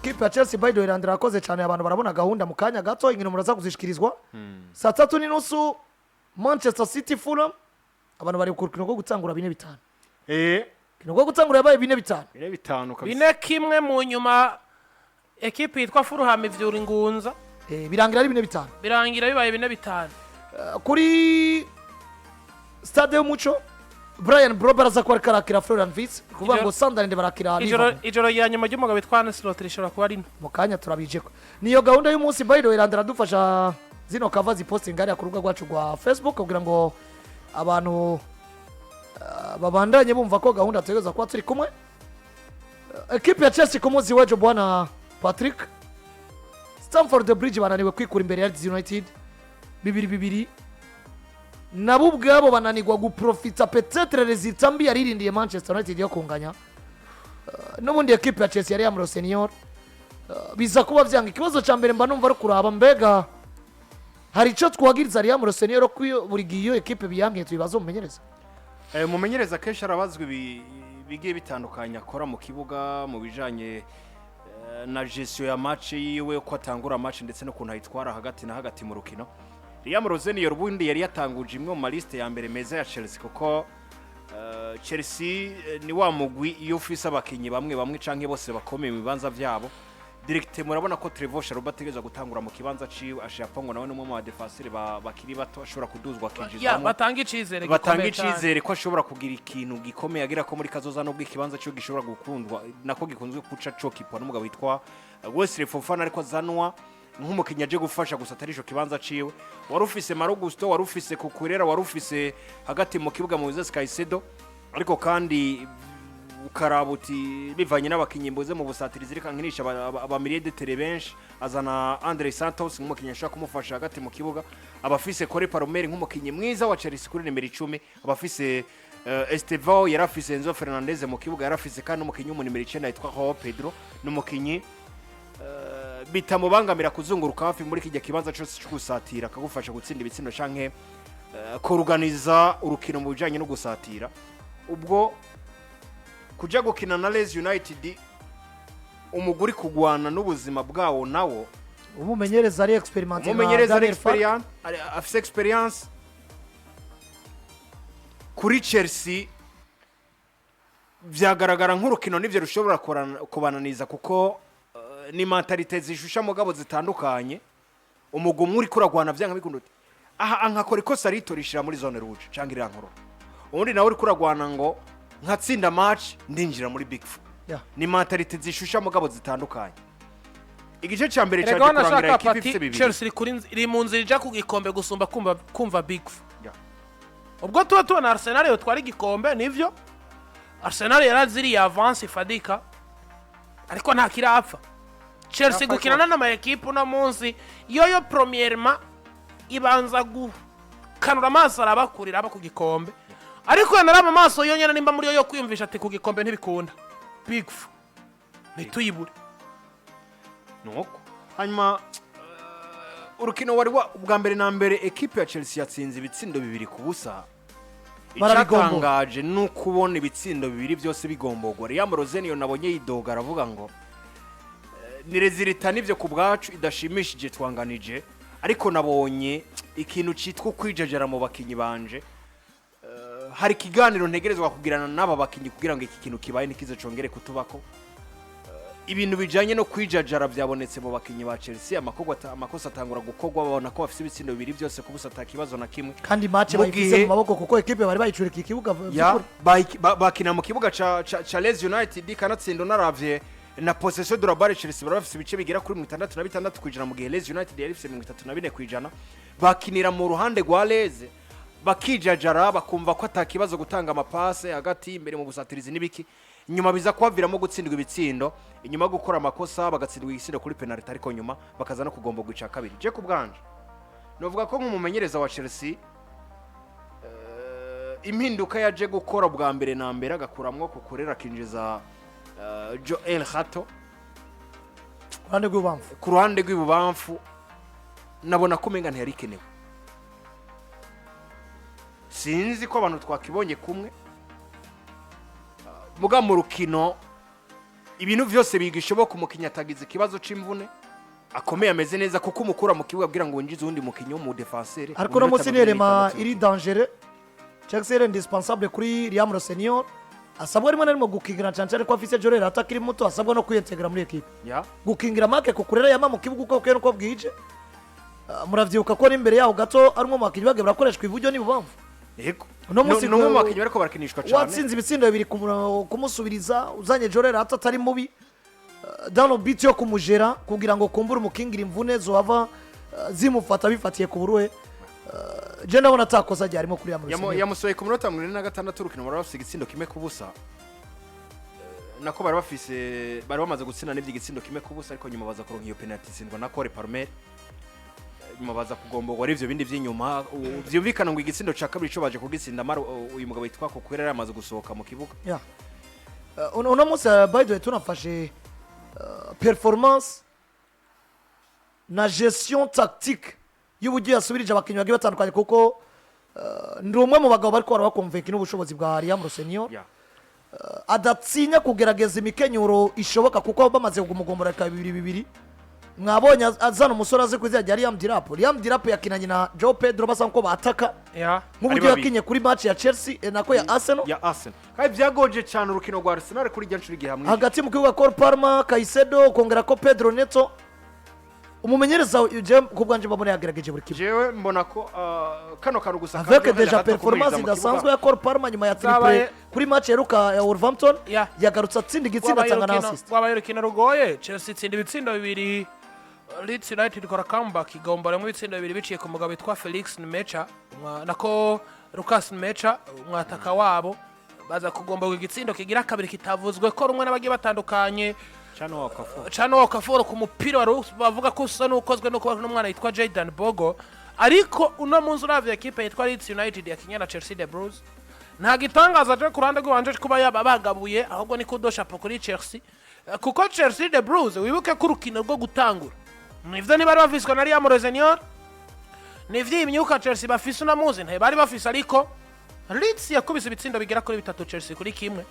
equipe ya Chelsea by the way Landry akoze cyane abantu barabona gahunda mu kanya gato inkino muraza kuzishikirizwa saa 3:30 Manchester City Fulham abantu bari kurukino rwo gutangura 4-5 kino rwo gutangura yabaye 4-5 kabisa 4-1 mu nyuma equipe yitwa Fulham ivyura ingunza birangira ari 4-5 birangira bibaye 4-5 kuri stade y'umuco Brian Brober aza kwa karakira Florian Wirtz kuvuga ngo Sunderland barakira ijoro ya nyuma y'umugabo bitwa Ancelotti rishobora kuba rino mu kanya turabijeko niyo gahunda y'umunsi by the way Landry adufasha zino cover ziposting ari ku rubuga rwacu rwa Facebook kugira ngo abantu babandanye bumva ko gahunda tegeza kwa turi kumwe equipe ya Chelsea kumuzi wejo bwana Patrick Stamford Bridge bananiwe kwikura imbere ya Leeds United 2-2 nabo ubwabo bananirwa guprofita peut-être resultat mbi yaririndiye Manchester United yo kunganya n'ubundi equipe ya Chelsea yari ya Rosenior biza kuba vyanga ikibazo ca mbere mba numva ari kuraba mbega hari ico twagiriza ari ya Rosenior ko buri giyo equipe biyangiye tubibazo mumenyereza mumenyereza kenshi arabazwe bigiye bitandukanye akora mu kibuga mu bijanye na gestion ya match yiwe ko atangura match ndetse no kuntu ayitwara hagati na hagati mu rukino Rosenior ubundi yari yatanguje imwe mu maliste ya mbere meza ya Chelsea kuko Chelsea ni wa mugwi iyo ufise abakinyi bamwe canke bose bakomeye mu bibanza vyabo direct murabona ko Trevor Shalba ategeza gutangura mu kibanza ciwe ashapangwa nawe no mu defenseur bakiri bato ashobora kuduzwa kinjizamo batanga icizere ko ashobora kugira ikintu gikomeye agira ko muri kazoza no bw'ikibanza cyo gishobora gukundwa nako gikunzwe kuca cokipwa n'umugabo witwa Wesley Fofana ariko zanwa nk'umukinnyi aje gufasha gusa atarisho kibanza ciwe warufise Marugusto warufise Kukurera warufise hagati mu kibuga mu Ibuze Caicedo ariko kandi ukarabuti bivanye n'abakinyi mboze mu busatirizi reka nkinisha abamiriye de tere benshi azana Andre Santos nk'umukinnyi ashaka kumufasha hagati mu kibuga abafise Kore Palomeri nk'umukinnyi mwiza wa Chelsea kuri nimero 10 abafise Estevao yarafise Enzo Fernandez mu kibuga yarafise kandi umukinnyi w'umunimero 9 yitwa Joao Pedro n'umukinnyi bitamubangamira kuzunguruka hafi muri kijya kibanza cyose cyo gusatira akagufasha gutsinda ibitsindo canke kuruganiza urukino mu bijanye no gusatira ubwo kuja gukina na Leeds United umuguri kugwana n'ubuzima bwawo nawo umumenyereza ari experimenté afise experience kuri Chelsea vyagaragara nk'urukino nivyo rushobora kubananiza kuko ni mentalite zishusha mugabo zitandukanye umugumwe uri kuragwana vyanga bikunduti aha ankakora ikosa rito rishira muri zone rouge cyangwa irankoro ubundi nawe uri kuragwana ngo nkatsinda match ndinjira muri big four ni mentalite zishusha mugabo zitandukanye igice cya mbere cyaje kurangira equipe ifite bibiri Chelsea iri mu nzira ija ku gikombe gusumba kumva big four ubwo tubona Arsenal yo twari gikombe nivyo Arsenal yaraziri avance fadika ariko nta kirapfa Chelsea gukinana n'ama equipe no munsi yoyo premièrement ibanza gukanura amaso arabakurira aba ku gikombe ariko yanaraba amaso yonyene nimba muri yo kwiyumvisha ati ku gikombe ntibikunda big four nituyibure nuko hanyuma urukino wari bwa mbere na mbere equipe ya Chelsea yatsinze ibitsindo 2-0 icyatangaje n'ukubona ibitsindo 2 byose bigombogwa Rosenior nabonye yidoga aravuga ngo ni rezilita nivyo ku bwacu idashimishije twanganije ariko nabonye ikintu citwa kwijajara mu bakinyi banje hari kiganiro ntegerezwa kugirana n'aba bakinyi kugira ngo iki kintu kibaye nikize congere kutubako ibintu bijanye no kwijajara byabonetse mu bakinyi ba Chelsea amakosa atangura gukogwa babona ko bafite ibitsindo 2 byose kubusa atakibazo na kimwe kandi match bayifise mu maboko kuko equipe bari bayicurika ikibuga bakina mu kibuga ca Leeds United kanatsinda naravye na possession de la balle Chelsea barafise ibice bigera kuri 66 kwijana mu gihe Leeds United yari ifise 34 kwijana bakinira mu ruhande rwa Leeds bakijajara bakumva ko atakibazo gutanga amapase hagati imbere mu busatirizi nibiki nyuma biza kwaviramo gutsindwa ibitsindo inyuma gukora amakosa bagatsindwa igisindo kuri penalty ariko nyuma bakaza no kugomba guca kabiri je kubwanje novuga ko nk'umumenyereza wa Chelsea impinduka yaje gukora bwa mbere na mbere agakuramwo kukorera kinjiza Joel Hato ku ruhande rw'ibubamfu nabona ko umenga ntiyarikenewe sinzi ko abantu twakibonye kumwe muga mu rukino ibintu byose bigishoboka umukinnyi atagize ikibazo c'imvune akomeye ameze neza kuko umukura mu kibuga kugira ngo winjize undi mukinnyi mu defenseur ariko no musi nerema iri danger Chelsea est indispensable kuri Liam Rosenior asabwa rimwe narimo gukingira cyane ko afise Jorel atakiri muto asabwa no kwiyetegra muri equipe gukingira make kukurera yama mu kibuga uko kero ko bwije muravyibuka ko n'imbere yaho gato arimo makinyi bage barakoreshwa iburyo n'ibubamvu yego no musi no mu makinyi bariko barakinishwa cyane watsinze ibitsindo bibiri kumusubiriza uzanye Jorel atari mubi dano beat yo kumujera kugira ngo kumbura umukingira imvune zohava zimufata bifatiye ku buruhe je ndabona atakosa ryarimo kuri yamusoye ku minota 46 urukino barafise igitsindo kimwe kubusa nako bari bamaze gutsina n'ivy'igitsindo kimwe kubusa ariko nyuma baza kuronka iyo penalty sindwa na Cole Palmer nyuma baza kugombogwa ivyo bindi vy'inyuma vyumvikana ngo igitsindo ca kabiri cyo baje kugitsinda mara uyu mugabo yitwa ko kwera yamaze gusohoka mu kibuga uno munsi by the way tunafashe performance na gestion tactique y'uburyo yasubirije abakinnyi bagiye batandukanye kuko ndi umwe mu bagabo bariko barabakonvenka n'ubushobozi bwa Liam Rosenior adatsinya kugerageza imikenyuro ishoboka kuko bamaze kumugombora bibiri mwabonye azana umusore aze kuzajya Liam Dirapo yakinanye na Joe Pedro basa nko bataka nk'uburyo yakinye kuri match ya Chelsea nako ya Arsenal kandi byagoje cyane urukino rwa Arsenal kuri rya ncuri gihamwe hagati mu kibuga Cole Palmer Caicedo kongera ko Pedro Neto umumenyereza je kubwanje mbona yagerageje buri kimwe jewe mbona ko kano kantu gusa avec déjà performance idasanzwe ya Cole Palmer nyuma ya triple kuri match ya Wolverhampton yagarutse atsinda igitsinda atanga na assist wabaye urukino rugoye Chelsea itsinda ibitsindo bibiri Leeds United ikora comeback igombora mu bitsindo bibiri biciye ku mugabo witwa Felix Nmecha nako Lucas Nmecha umwataka wabo baza kugomba igitsindo kigira kabiri kitavuzwe ko rumwe n'abagiye batandukanye Chano Okafor ku mupira bavuga ko usa n'ukozwe no kuba n'umwana yitwa Jayden Bogo ariko uno munsi uravye equipe yitwa Leeds United yakinya na Chelsea the Blues nta gitangaza cyo kurande gwanje kuba yabagabuye ahubwo ni kudosha po kuri Chelsea kuko Chelsea the Blues wibuke ko urukino rwo gutangura nivyo ni bari bafiswe na Liam Rosenior nivyo imyuka Chelsea bafise una muzi nte bari bafise ariko Leeds yakubise ibitsindo bigera kuri 3 Chelsea kuri kimwe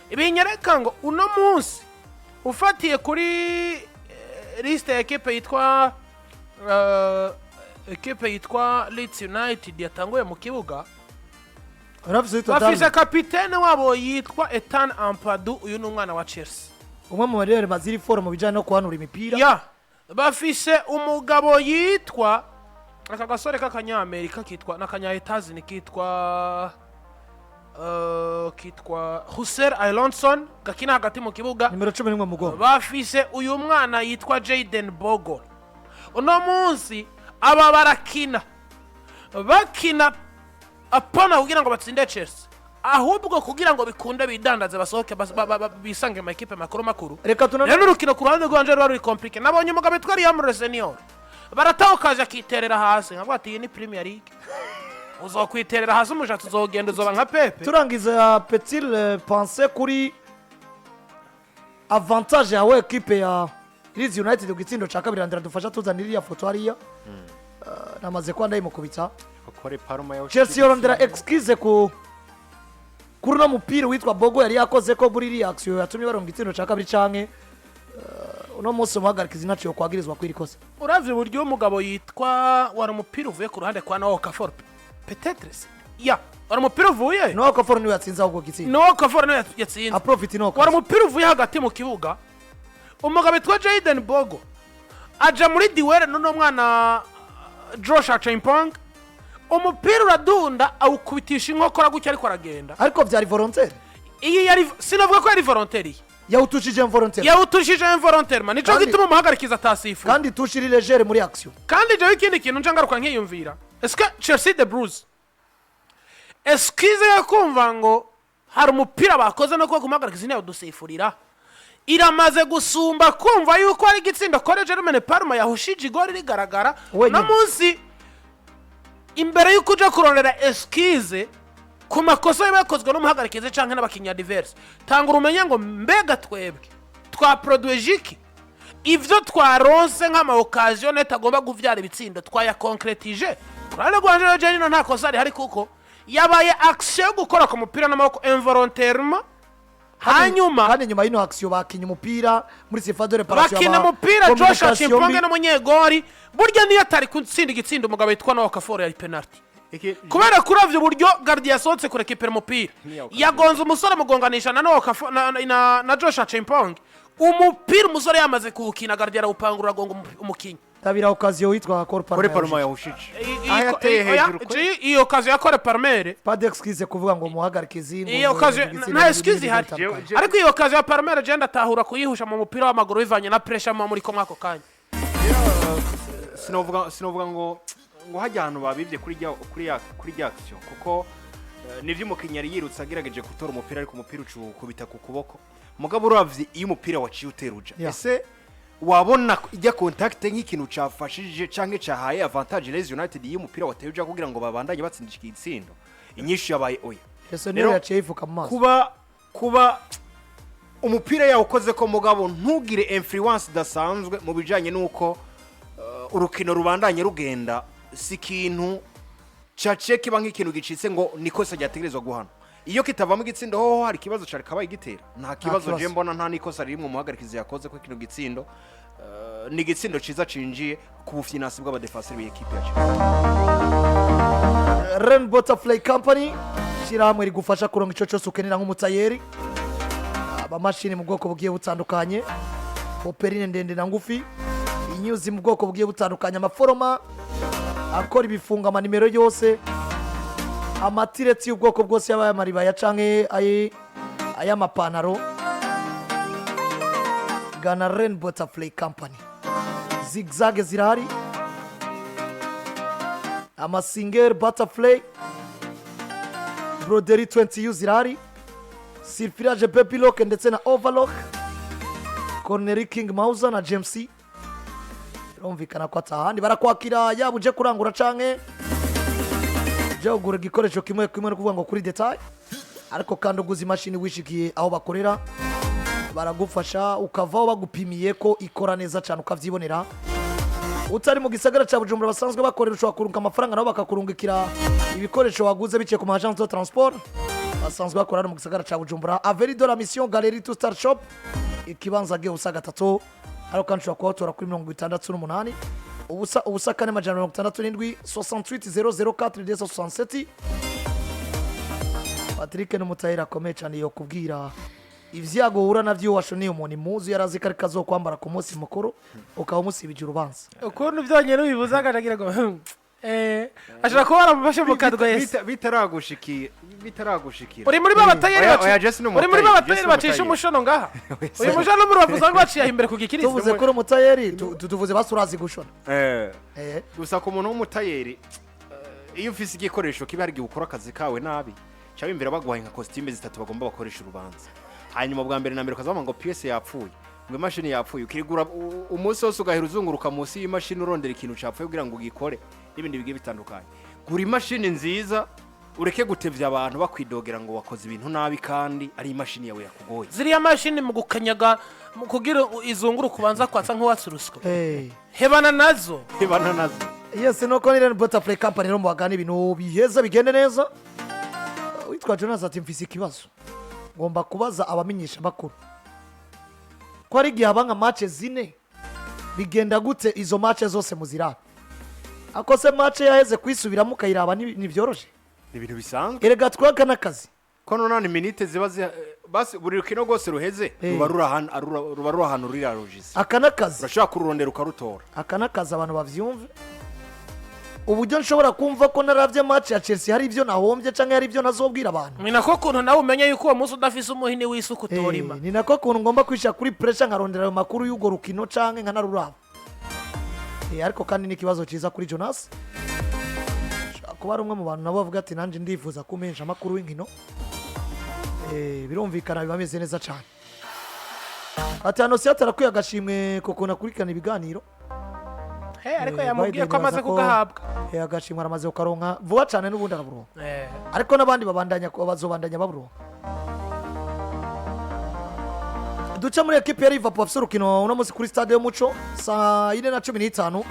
ibinyereka ngo uno munsi ufatiye kuri liste ya equipe yitwa Leeds United yatanguye mu kibuga bafise kapitene wabo yitwa Ethan Ampadu uyu n'umwana wa Chelsea umwe mu barere baziri form bijanye no kuhanura imipira bafise umugabo yitwa aka gasore k'akanyamerika kitwa n'akanya-Etazini kitwa Hussein Alonson gakina hagati mu kibuga numero 11 mugongo bafise uyu mwana yitwa Jayden Bogo uno munsi aba bakina apana kugira ngo batsinde Chelsea ahubwo kugira ngo bikunde bidandaze basohoke bisange mu equipe makuru reka tunane n'urukino ku ruhande rwanje rwari compliqué nabonye umugabo twari Liam Rosenior baratahukaje akiterera hasi nkabwa ati ni Premier League uzokwiterera hasi umushatsi uzogenda uzoba nka Pepe turangiza petit penser kuri avantage yawe equipe ya Leeds United ugitsindo ca kabiri andira dufasha tuzanira ya foto hariya namaze kwa ndayimukubita Chelsea yorondera excuse kuri no mupira witwa Bogo yari yakoze ko muri reaction yatumye baronga itsindo ca kabiri canke uno munsi umuhagarikizi naciye kwagirizwa kwirikosa uravye uburyo umugabo yitwa wari umupira uvuye ku ruhande kwa Okafor peut-être wari umupira uvuye Okafor niwe yatsinze ahubwo gitsindo Okafor niwe yatsinze profit wari umupira uvuye hagati mu kibuga umugabo yitwa Jayden Bogo aja muri duel no mwana Joshua Chimpong umupira uradunda awukubitisha inkokora gutya ariko aragenda ariko vyari volontaire iyi yari sinavuga ko yari volontaire yawutushije involontaire nico gituma umuhagarikiza atasifu kandi tushiri légere muri action kandi je ikindi kintu ncangaruka nkiyumvira est-ce que Chelsea the Blues excuse yakumva ngo hari umupira bakoze no ko kumagarikiza nayo dusifurira iramaze gusumba kumva yuko ari gitsinda kore Germain Parma yahushije igori rigaragara na munsi imbere yuko uja kurondera excuse ku makosa yabakozwe no muhagarikize canke n'abakinya diverse tangura umenye ngo mbega twebwe twa produit ivyo twaronse nk'ama occasion etagomba guvyara ibitsindo twaya concretije urane gwanje Jenino nta kosa ari hari kuko yabaye action gukora ku mupira n'amaboko involontairement hanyuma kandi nyuma y'ino action bakinye umupira muri sifa de reparation bakina umupira Joshua Chimponge n'umunyegori burya niyo atari gutsinda igitsindo umugabo yitwa Noah Kaforo yari penalty kubera kuravye uburyo Gardia yasohotse kurekipera umupira yagonze umusore mugonganisha na Noah Kaforo na Joshua Chimponge umupira umusore yamaze kuwukina Gardia arawupangura agonga umukinyi tabira occasion yitwa Kore Parma yahushije iyo occasion ya Kore Parmere pas d'excuse kuvuga ngo muhagarike izindi iyo occasion nta excuse ihari ariko iyo occasion ya Parmere genda tahura kuyihusha mu mupira w'amaguru bivanye na pressure muri ko mwako kanya sinovuga ngo hajya ahantu babibye kuri ya action kuko nivyo umukinnyi yari yirutse agerageje gutora umupira ariko umupira ucukubita ku kuboko mugabo uravye iyo umupira waciye uteruja ese wabona ijya contact nk'ikintu cafashije canke cahaye avantage Leeds United iyo umupira wateruja kugira ngo babandanye batsindisha igitsindo inyishu yabaye oya Rosenior yaciye ivuka mu maso kuba umupira yawukoze ko mugabo ntugire influence dasanzwe mu bijanye nuko urukino rubandanye rugenda si kintu cace kiba nk'ikintu gicitse ngo nikosa ryategerezwa guhana iyo kitavamo igitsindo ho hari kibazo cari kabaye igitera nta kibazo je mbona nta nikosa rimwe muhagarikizi yakoze ko kino gitsindo ni igitsindo ciza cinjiye ku bufinansi bw'abadefenseur b'equipe yacu Ren Butterfly Company shiramwe rigufasha kuronka ico cyose ukenera nk'umutayeri abamashini mu bwoko bugiye butandukanye operine ndende na ngufi inyuzi mu bwoko bugiye butandukanye amaforoma akora ibifunga amanimero yose amatireti y'ubwoko bwose yabaye amaribaya canke ay'amapantaro gana Ren Butterfly Company zigzag zirahari amasinger butterfly broderie 20U zirahari surfilage baby lock ndetse na overlock cornery king mauser na James rumvikana ko atahandi barakwakira yaba uje kurangura canke uje ugura igikoresho kimwe no kuvuga ngo kuri detail ariko kandi uguze imashini wishikiye aho bakorera baragufasha ukavaho bagupimiye ko ikora neza cyane ukavyibonera utari mu gisagara ca Bujumbura basanzwe bakorera ushobora kurunga amafaranga nabo bakakurungikira ibikoresho waguze biciye ku agence de transport basanzwe bakorera mu gisagara ca Bujumbura Avenue de la Mission Galerie to Star Shop ikibanza ge usaga 3 ariko kandi ushobora kuhatora kuri 68 ubusa kane majana 67 68 Patrick n'umutayira akomeye cyane yo kubwira ivyago uhura navyo washoniye umuntu imuzu yarazi ko ariko azokwambara ku munsi mukuru ukaba umusibije urubanza ukuntu byonyene ubibuza akanagira ngo ashaka kuba baramufashe mu kadwa yese bitaragushikira uri muri babatayeri bacisha umushono ngaha uyu mushono muri bavuza ngo baciye imbere ku gikirizo tuvuze kuri umutayeri tuvuze basurazi gushona gusa ku muntu w'umutayeri iyo ufise igikoresho kiba ari gukora akazi kawe nabi cyaba imbere baguhaye nka costume zitatu bagomba bakoresha urubanza hanyuma bwa mbere na mbere ukazama ngo pièce yapfuye ngo imashini yapfuye ukirigura umunsi wose ugahera uzunguruka munsi y'imashini urondera ikintu cyapfuye kugira ngo ugikore n'ibindi bigiye bitandukanye gura imashini nziza ureke gutevya abantu bakwidogera ngo wakoze ibintu nabi kandi ari imashini yawe yakugoye ziriya mashini mu gukanyaga mu kugira izunguru kubanza kwatsa nk'uwatsuruswa hebana nazo yes nuko ni Ren Butterfly Company no mubagana ibintu biheza bigende neza witwa Jonas ati mfise ikibazo ngomba kubaza abamenyesha bakuru ko ari gihe abanga match zine bigenda gute izo match zose muziraba akose match yaheze kwisubiramo ukayiraba ni byoroshe ibintu bisanzwe erega twaka nakazi ko none minute ziba basi buri rukino rwose ruheze ruba rurahantu rurarujise akanakazi urashaka kururondera ukarutora akanakazi abantu bavyumve uburyo nshobora kumva ko naravye match ya Chelsea hari ivyo nahombye canke hari ivyo nazobwira abantu ni nako kuntu nawe umenye yuko uwo munsi udafise umuhini w'isuku torima ni nako kuntu ngomba kwisha kuri pressure nkarondera ayo makuru y'ugo rukino canke nkanaruraba ariko kandi ni kibazo ciza kuri Jonas kuba ari umwe mu bantu nabo bavuga ati nanje ndifuza kumenyesha amakuru w'inkino birumvikana bibameze neza cyane ati hano si atarakwiye agashimwe kuko nakurikirana ibiganiro ariko yamubwiye ko amaze kugahabwa agashimwe aramaze kukaronka vuba cyane n'ubundi araburonka ariko n'abandi bazobandanya baburonka duca muri equipe ya Liverpool bafite urukino uno munsi kuri stade y'umuco saa 4:15